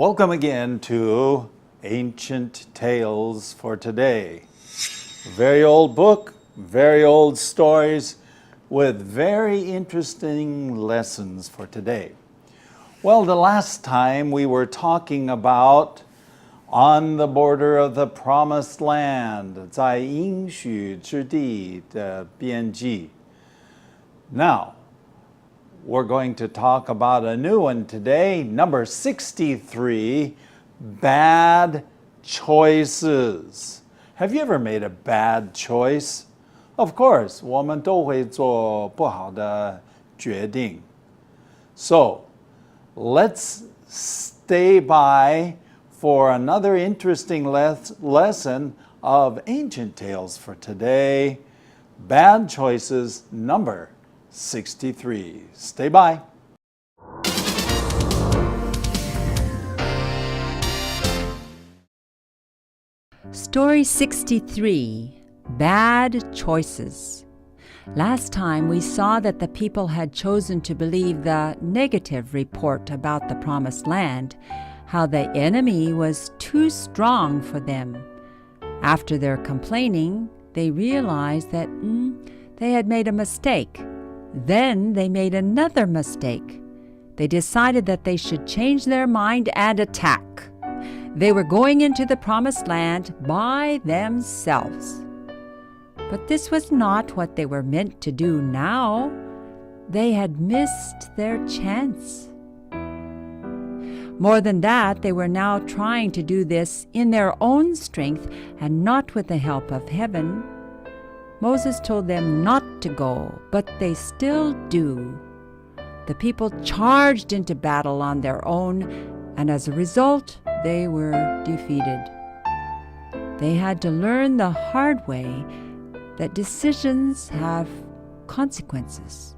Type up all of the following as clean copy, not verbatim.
Welcome again to Ancient Tales for Today. Very old book, very old stories with very interesting lessons for today. Well, the last time we were talking about on the border of the promised land, 在应许之地的边际. Now, we're going to talk about a new one today, number 63, bad choices. Have you ever made a bad choice? Of course, 我们都会做不好的决定. So, let's stay by for another interesting lesson of Ancient Tales for today, bad choices number 63. Stay by. Story 63, Bad Choices. Last time we saw that the people had chosen to believe the negative report about the promised land, how the enemy was too strong for them. After their complaining, they realized that they had made a mistake. Then they made another mistake. They decided that they should change their mind and attack. They were going into the promised land by themselves. But this was not what they were meant to do now. They had missed their chance. More than that, they were now trying to do this in their own strength and not with the help of heaven. Moses told them not to go, but they still do. The people charged into battle on their own, and as a result, they were defeated. They had to learn the hard way that decisions have consequences.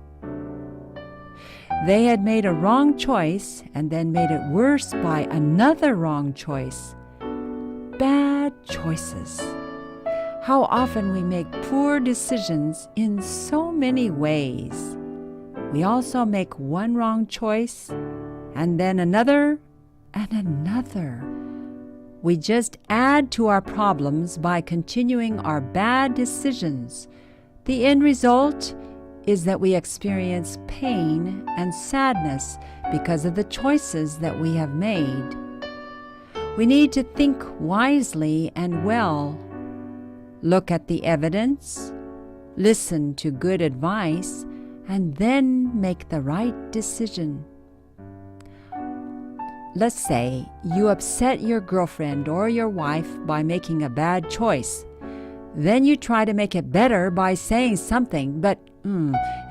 They had made a wrong choice and then made it worse by another wrong choice. Bad choices. How often we make poor decisions in so many ways. We also make one wrong choice and then another and another. We just add to our problems by continuing our bad decisions. The end result is that we experience pain and sadness because of the choices that we have made. We need to think wisely and well. Look at the evidence, listen to good advice, and then make the right decision. Let's say you upset your girlfriend or your wife by making a bad choice. Then you try to make it better by saying something, but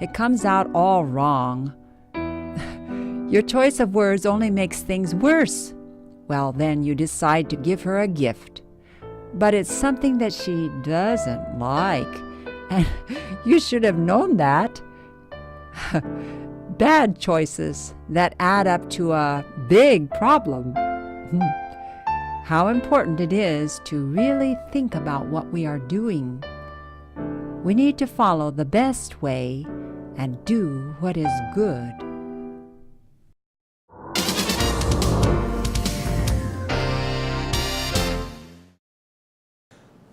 it comes out all wrong. Your choice of words only makes things worse. Well, then you decide to give her a gift. But it's something that she doesn't like, and you should have known that. Bad choices that add up to a big problem. How important it is to really think about what we are doing. We need to follow the best way and do what is good.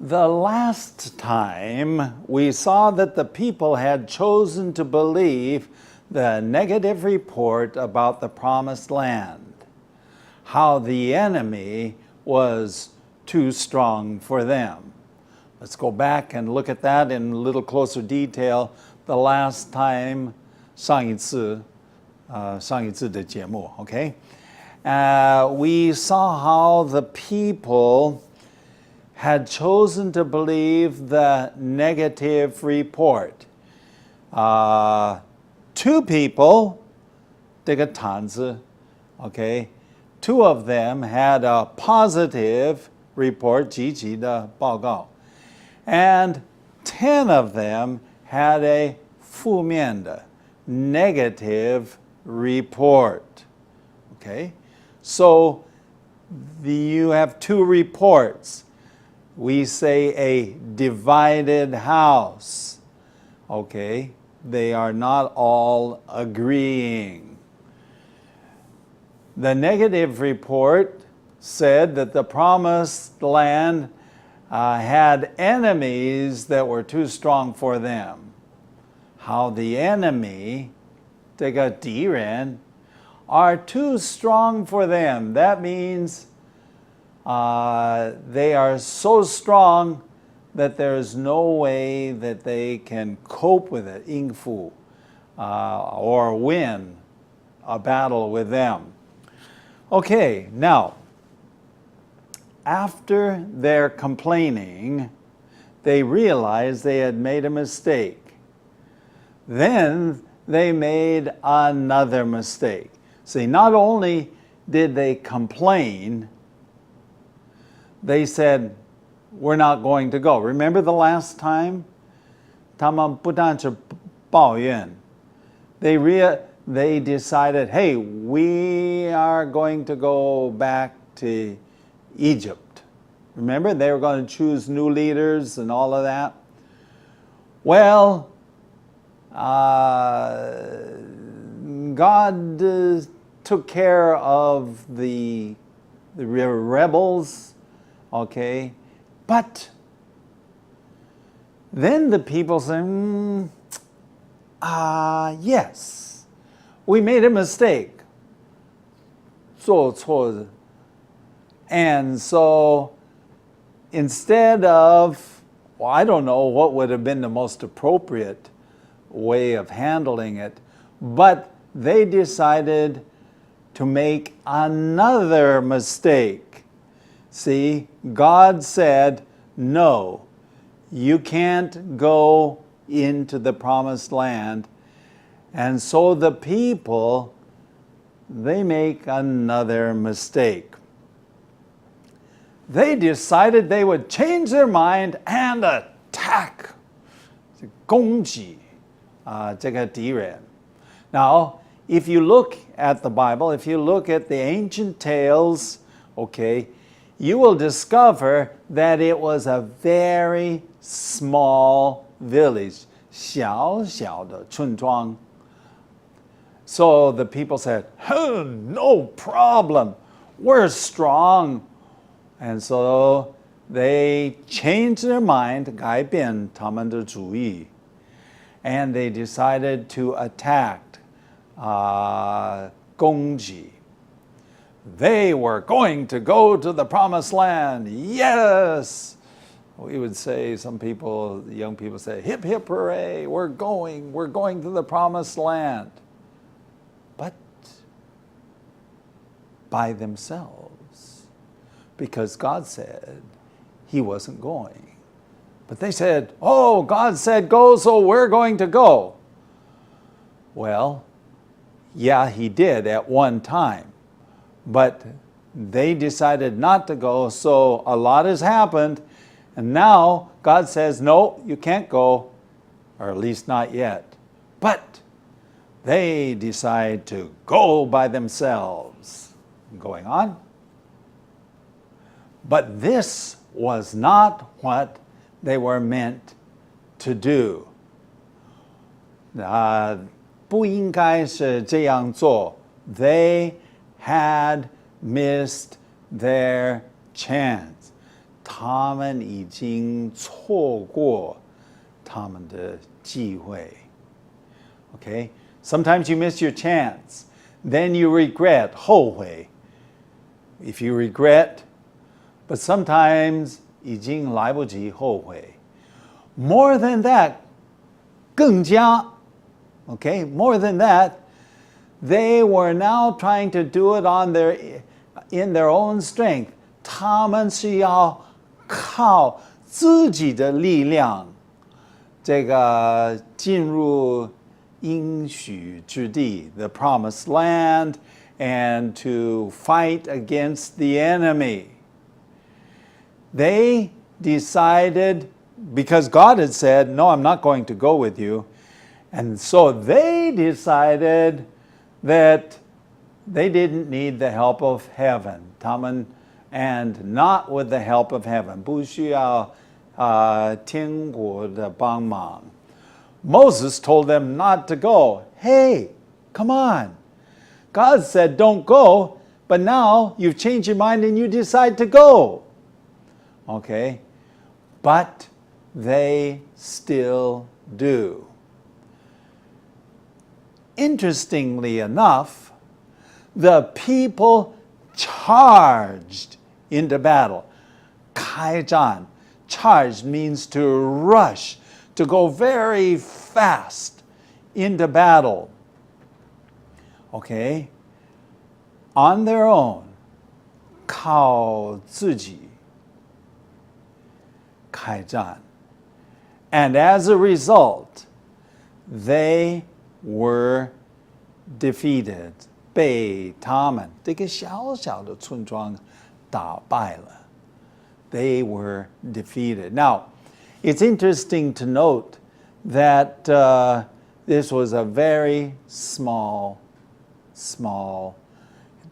The last time we saw that the people had chosen to believe the negative report about the promised land, how the enemy was too strong for them. Let's go back and look at that in a little closer detail. The last time, 上一次的节目, okay? We saw how the people had chosen to believe the negative report. Two people, 这个毯子, okay? Two of them had a positive report, 积极的报告, and 10 of them had a 负面的 negative report. Okay? So you have two reports. We say a divided house. Okay? They are not all agreeing. The negative report said that the promised land had enemies that were too strong for them. How the enemy, 这个敌人, are too strong for them. That means they are so strong that there's no way that they can cope with it, 应付, or win a battle with them. Okay, now, after their complaining, they realized they had made a mistake. Then they made another mistake. See, not only did they complain, they said, we're not going to go. Remember the last time? 他们不但是抱怨, they decided, hey, we are going to go back to Egypt. Remember, they were going to choose new leaders and all of that. Well, God took care of the rebels, okay? But then the people say, yes, we made a mistake. 做错的. And so instead of, well, I don't know what would have been the most appropriate way of handling it, but they decided to make another mistake. See, God said, no, you can't go into the promised land. And so the people, they make another mistake. They decided they would change their mind and attack, 攻击这个敌人. Now, if you look at the Bible, if you look at the ancient tales, okay, you will discover that it was a very small village, 小小的村庄. So the people said, no problem, we're strong. And so they changed their mind, 改变他们的主意, and they decided to attack, 攻击. They were going to go to the promised land. Yes! We would say, some people, the young people say, hip, hip, hooray, we're going to the promised land. But by themselves, because God said he wasn't going. But they said, oh, God said go, so we're going to go. Well, yeah, he did at one time. But they decided not to go, so a lot has happened. And now God says, no, you can't go, or at least not yet. But they decide to go by themselves. Going on. But this was not what they were meant to do. 不应该是这样做. They had missed their chance. 他们已经错过他们的机会. Okay? Sometimes you miss your chance. Then you regret, 后悔. If you regret, but sometimes 已经来不及后悔. More than that, 更加, okay? More than that, they were now trying to do it in their own strength. 他们是要靠自己的力量，这个进入应许之地, the promised land, and to fight against the enemy. They decided, because God had said, no, I'm not going to go with you. And so they decided that they didn't need the help of heaven. 他们 and not with the help of heaven. 不需要天国的帮忙. Moses told them not to go. Hey, come on. God said don't go, but now you've changed your mind and you decide to go. Okay? But they still do. Interestingly enough, the people charged into battle. 开战. Charged means to rush, to go very fast into battle. Okay? On their own, 靠自己开战. And as a result, they were defeated. 被他们这个小小的村庄打败了. They were defeated. Now, it's interesting to note that this was a very small,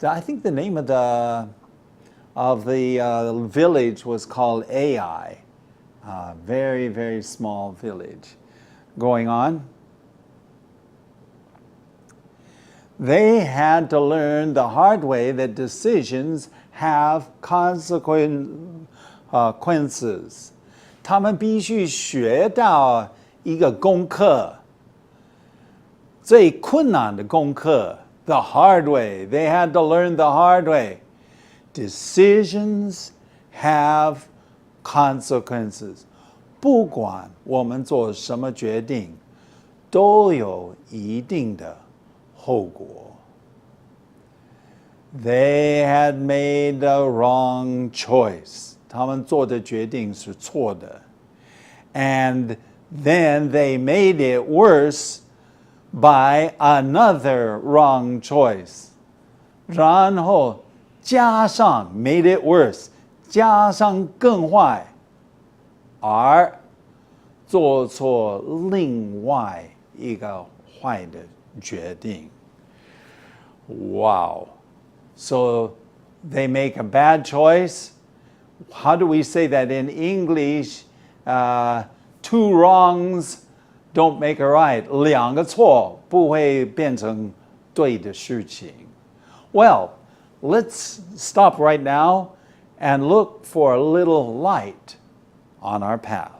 I think the name of the village was called Ai. Very, very small village. Going on. They had to learn the hard way that decisions have consequences. 他们必须学到一个功课，最困难的功课 the hard way. They had to learn the hard way. Decisions have consequences. 不管我们做什么决定，都有一定的后果。They had made the wrong choice. 他们做的决定是错的。And then they made it worse by another wrong choice. 然后加上 made it worse. 加上更坏，而做错另外一个坏的决定。Wow. So they make a bad choice. How do we say that in English? Two wrongs don't make a right. 两个错不会变成对的事情。Well, let's stop right now and look for a little light on our path.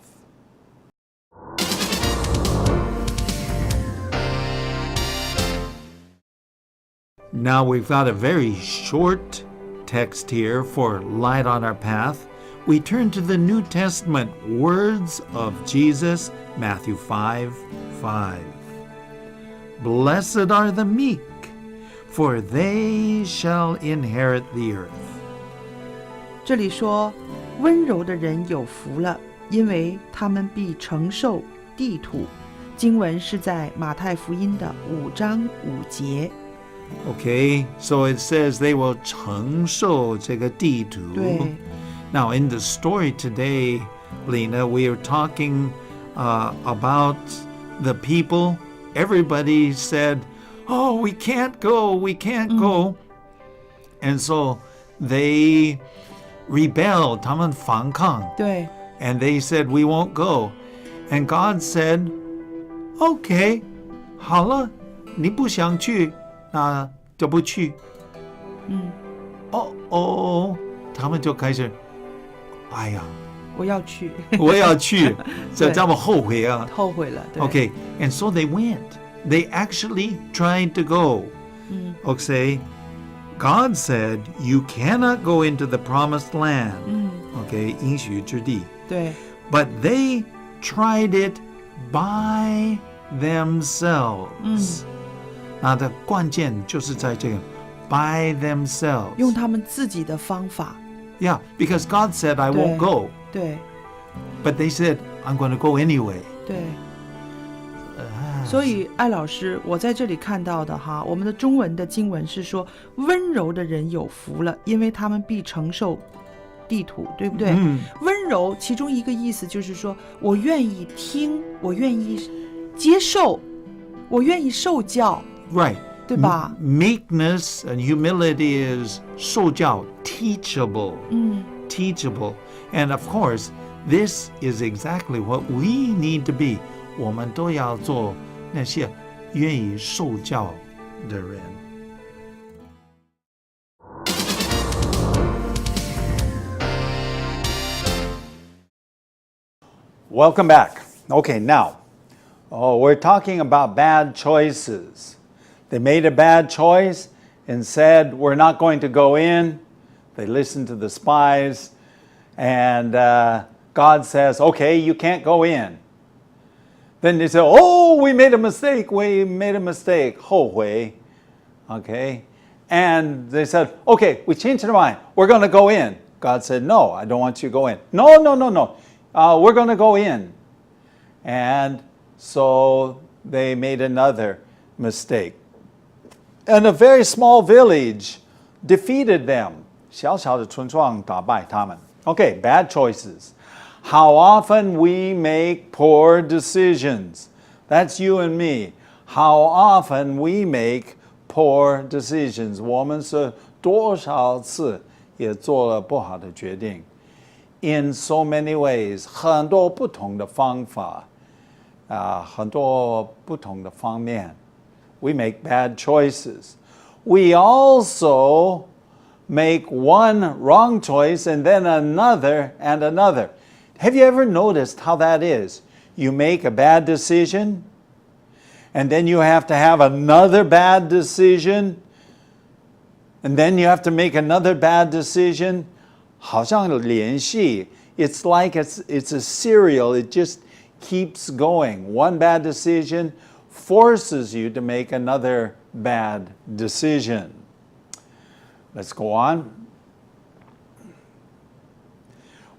Now we've got a very short text here for light on our path. We turn to the New Testament words of Jesus, Matthew 5:5. Blessed are the meek, for they shall inherit the earth. 这里说，温柔的人有福了，因为他们必承受地土。经文是在马太福音的5章5节。Okay, so it says they will 承受这个地土。对。Now, in the story today, Lena, we are talking about the people. Everybody said, oh, we can't go, we can't go. And so they rebelled, 他们反抗。对。And they said, we won't go. And God said, okay, 好了，你不想去，那就不去。他们就开始哎呀，我要去，我要去，这么后悔啊！后悔了。对 Okay, and so they went. They actually tried to go. Okay, God said, "You cannot go into the promised land." Okay, 应许之地。对。But they tried it by themselves. 那的关键就是在这个 by themselves. 用他们自己的方法。Yeah, because God said, I won't go. 对。But they said, I'm going to go anyway. 对。所以艾老师，我在这里看到的哈，我们的中文的经文是说，温柔的人有福了，因为他们必承受地土，对不对？温柔其中一个意思就是说，我愿意听，我愿意接受，我愿意受教。Right. 对吧？ Meekness and humility is 受教 teachable. Teachable. And of course, this is exactly what we need to be. 我们都要做那些愿意受教的人。Welcome back. Okay, now, we're talking about bad choices. They made a bad choice and said, we're not going to go in. They listened to the spies, and God says, okay, you can't go in. Then they say, oh, we made a mistake, 后悔. Okay? And they said, okay, we changed our mind. We're going to go in. God said, no, I don't want you to go in. No. We're going to go in. And so they made another mistake. And a very small village defeated them. 小小的村庄打败他们. Okay, bad choices. How often we make poor decisions. That's you and me. How often we make poor decisions. 我们是多少次也做了不好的决定. In so many ways, 很多不同的方法，很多不同的方面, we make bad choices. We also make one wrong choice and then another and another. Have you ever noticed how that is? You make a bad decision, and then you have to have another bad decision, and then you have to make another bad decision. 好像连续. It's like it's a serial. It just keeps going. One bad decision forces you to make another bad decision. Let's go on.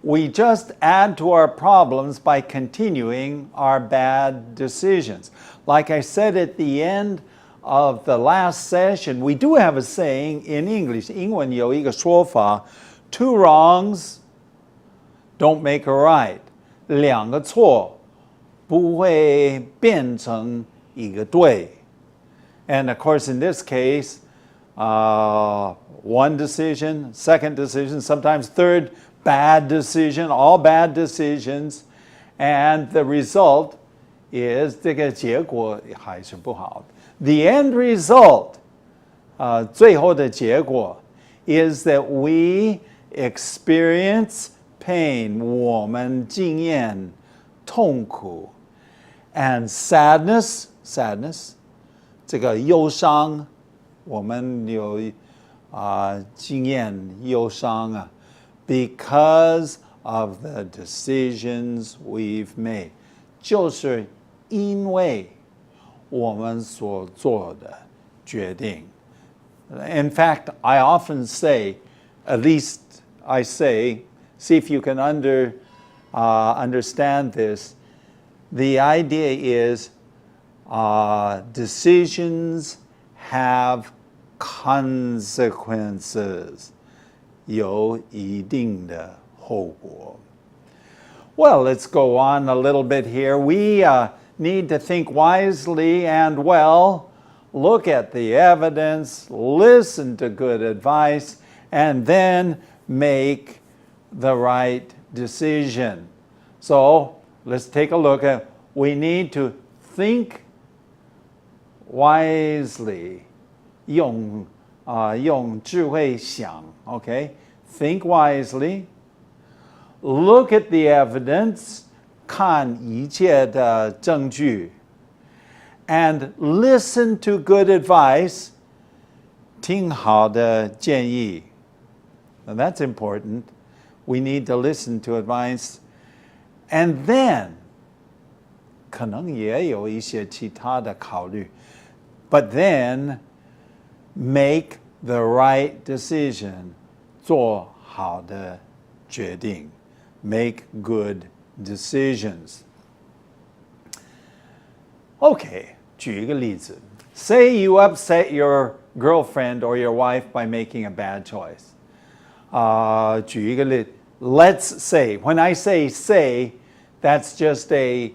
We just add to our problems by continuing our bad decisions. Like I said at the end of the last session, we do have a saying in English. 英文有一个说法, 2 wrongs don't make a right. 2个错不会变成一个对. And of course, in this case, one decision, second decision, sometimes third bad decision, all bad decisions, and the result is 这个结果还是不好. The end result, 最后的结果 is that we experience pain, 我们经验痛苦, and sadness, 这个忧伤, 我们有经验忧伤啊, because of the decisions we've made. 就是因为我们所做的决定. In fact, I often say, at least I say, see if you can understand this. The idea is decisions have consequences. 有一定的后果. Well, let's go on a little bit here. We need to think wisely and well, look at the evidence, listen to good advice, and then make the right decision. So let's take a look at, we need to think wisely. 用智慧想, okay? Think wisely. Look at the evidence. 看一切的证据. And listen to good advice. 听好的建议. And that's important. We need to listen to advice. And then, 可能也有一些其他的考虑. But then, make the right decision. 做好的决定. Make good decisions. Okay, 举一个例子. Say you upset your girlfriend or your wife by making a bad choice. 举一个例子. Let's say, when I say, that's just a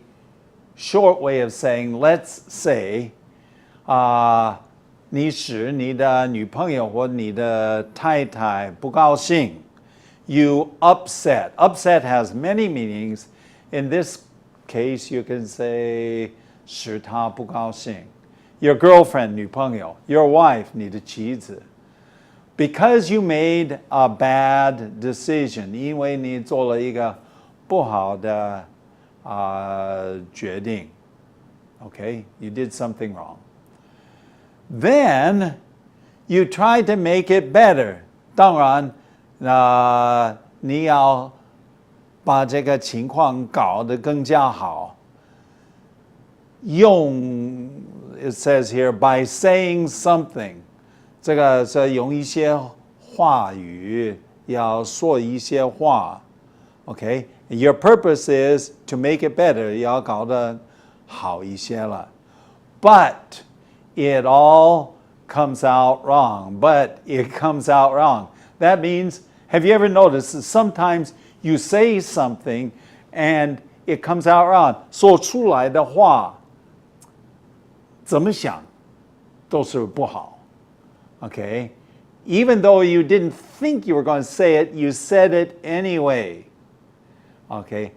short way of saying, let's say, 你使你的女朋友或你的太太不高兴. You upset. Upset has many meanings. In this case, you can say 使她不高兴. Your girlfriend, 女朋友. Your wife, 你的妻子. Because you made a bad decision, 因为你做了一个不好的决定。Okay, you did something wrong. Then you try to make it better. 当然，你要把这个情况搞得更加好。用 it says here by saying something， 这个是用一些话语，要说一些话。Okay, your purpose is to make it better， 要搞得好一些了。But it all comes out wrong. But it comes out wrong. That means, have you ever noticed that sometimes you say something and it comes out wrong? 说出来的话，怎么想都是不好。Okay? Even though you didn't think you were going to say it, you said it anyway. Okay?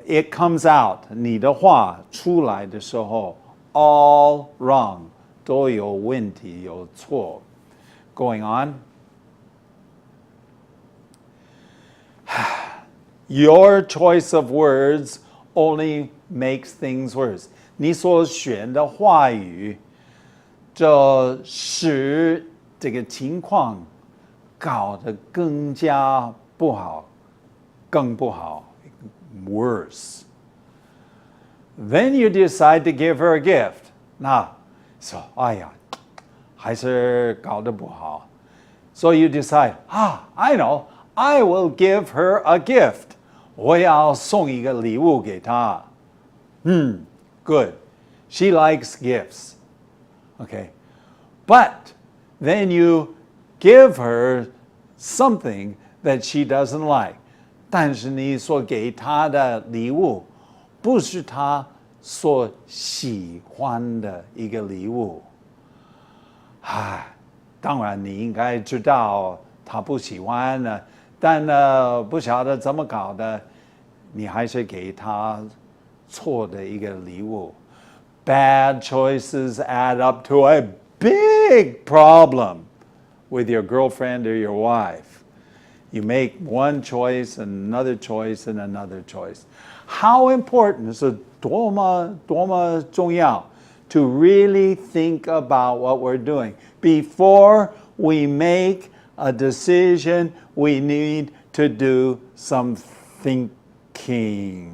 It comes out. 你的话出来的时候 all wrong. 都有问题，有错。Going on. Your choice of words only makes things worse. 你所选的话语，这使这个情况搞得更加不好，更不好 ，worse. Then you decide to give her a gift. 那说，哎呀，还是搞得不好。So you decide, I know, I will give her a gift. 我要送一个礼物给她。Good. She likes gifts. Okay. But then you give her something that she doesn't like. 但是你所给她的礼物，不是她所喜欢的一个礼物。当然你应该知道她不喜欢呢，但不晓得怎么搞的，你还是给她错的一个礼物。Bad choices add up to a big problem with your girlfriend or your wife. You make one choice, another choice, and another choice. How important 是多么重要 to really think about what we're doing. Before we make a decision, we need to do some thinking.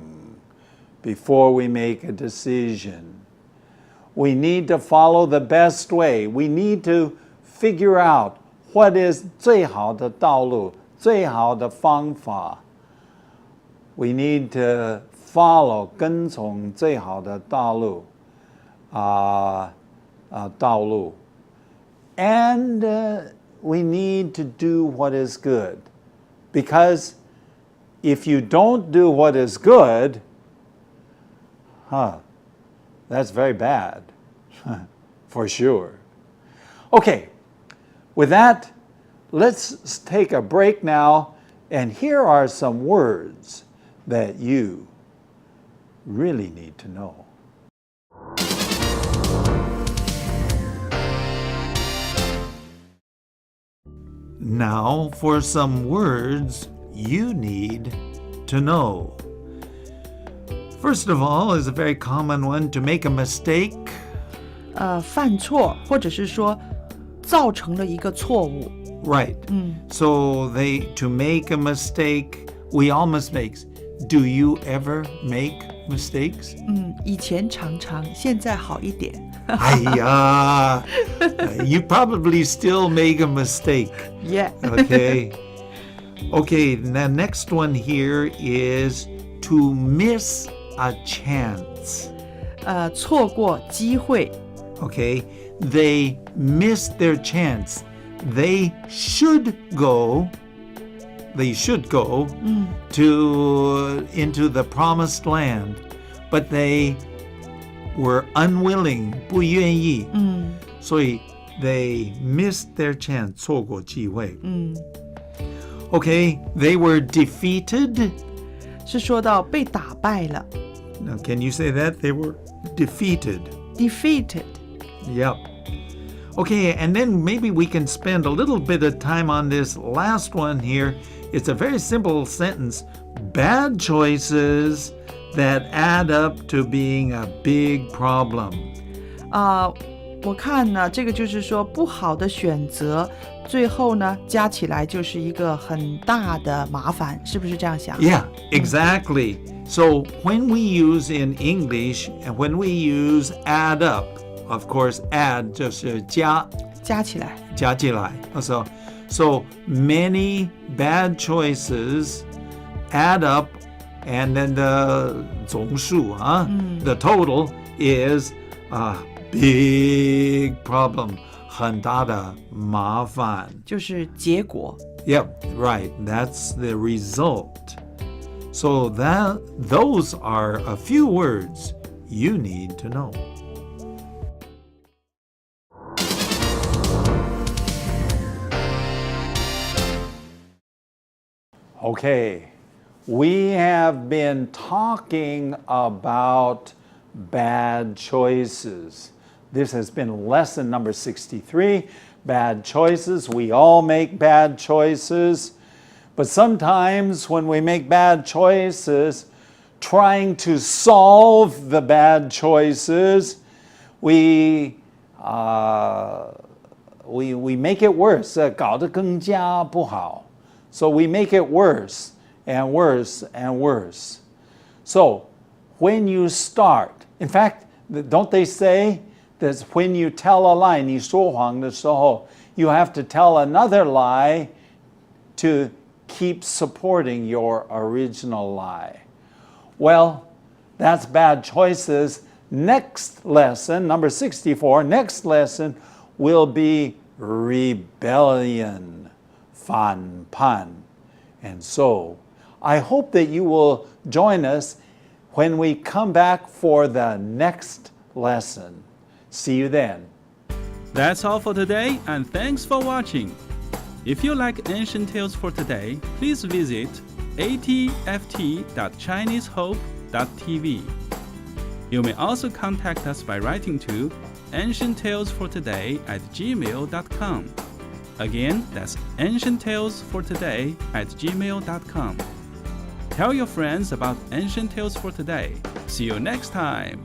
Before we make a decision, we need to follow the best way. We need to figure out what is 最好的道路，最好的方法。We need to follow 跟从最好的道路，道路。And we need to do what is good, because if you don't do what is good, that's very bad, for sure. Okay, with that, let's take a break now, and here are some words that you really need to know. Now for some words you need to know. First of all is a very common one, to make a mistake. 犯错，或者是说造成了一个错误。Right. So to make a mistake, we all mistakes. Do you ever make mistakes? 以前常常，现在好一点。You probably still make a mistake. Yeah. Okay. Okay, the next one here is to miss a chance. 错过机会。Okay, they missed their chance. They should go into the promised land, but they were unwilling, 不愿意。所以 they missed their chance, 错过机会。Okay, they were defeated. 是说到被打败了。Now, can you say that? They were defeated. Defeated. Yep. Okay, and then maybe we can spend a little bit of time on this last one here. It's a very simple sentence. Bad choices that add up to being a big problem. 我看呢，这个就是说不好的选择，最后呢加起来就是一个很大的麻烦，是不是这样想？ Yeah, exactly. So when we use in English, and when we use add up, of course, add 就是加加起来。加起来. So many bad choices add up, and then the 总数, the total is a big problem. 很大的麻烦。就是结果。 Yep, right. That's the result. So those are a few words you need to know. Okay, we have been talking about bad choices. This has been lesson number 63, bad choices. We all make bad choices. But sometimes when we make bad choices, trying to solve the bad choices, we make it worse. 搞得更加不好. So we make it worse and worse and worse. So when you start, in fact, don't they say that when you tell a lie, 你说谎的时候, you have to tell another lie to keep supporting your original lie. Well, that's bad choices. Next lesson, number 64, next lesson will be rebellion. 反叛. And so, I hope that you will join us when we come back for the next lesson. See you then. That's all for today, and thanks for watching. If you like Ancient Tales for Today, please visit atft.chinesehope.tv. You may also contact us by writing to ancienttalesfortoday@gmail.com. Again, that's ancienttalesfortoday@gmail.com. Tell your friends about Ancient Tales for Today. See you next time.